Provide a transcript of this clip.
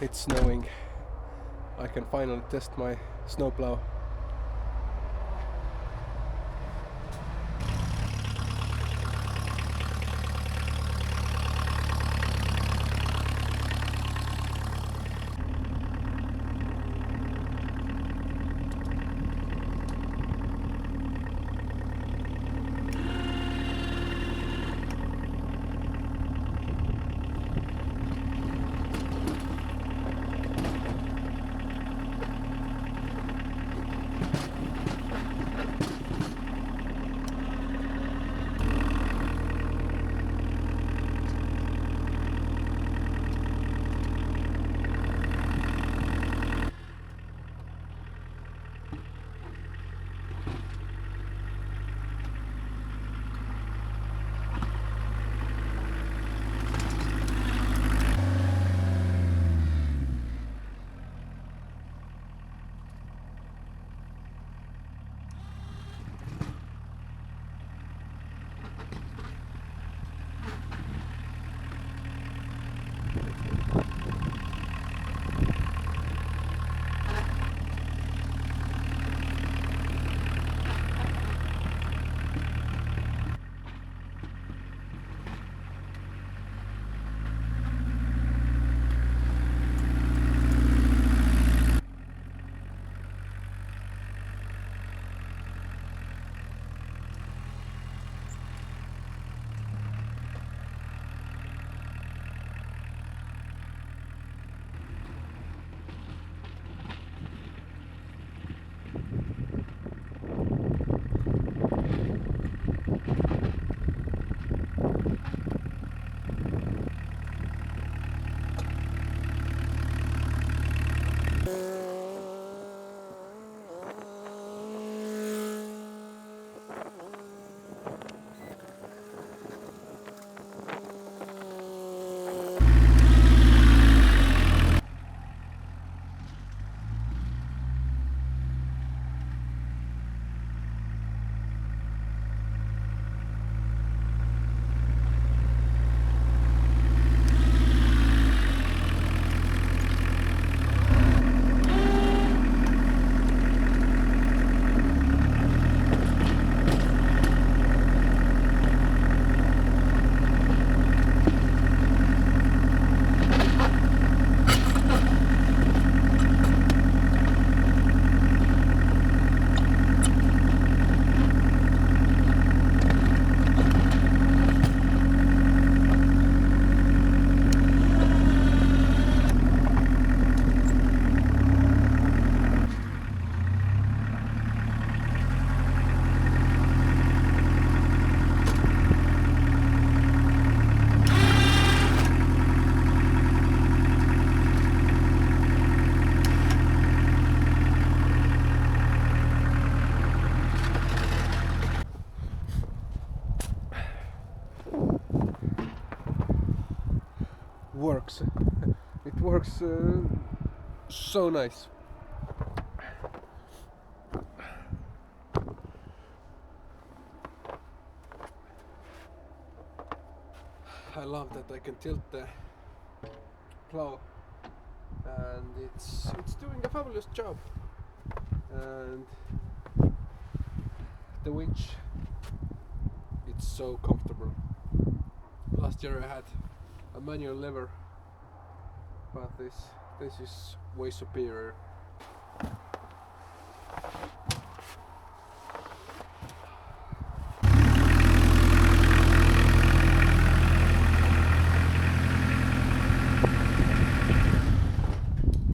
it's snowing. I can finally test my snowplow. Works. It works so nice. I love that I can tilt the plow, and it's doing a fabulous job. And the winch, it's so comfortable. Last year I had a manual lever, but this is way superior.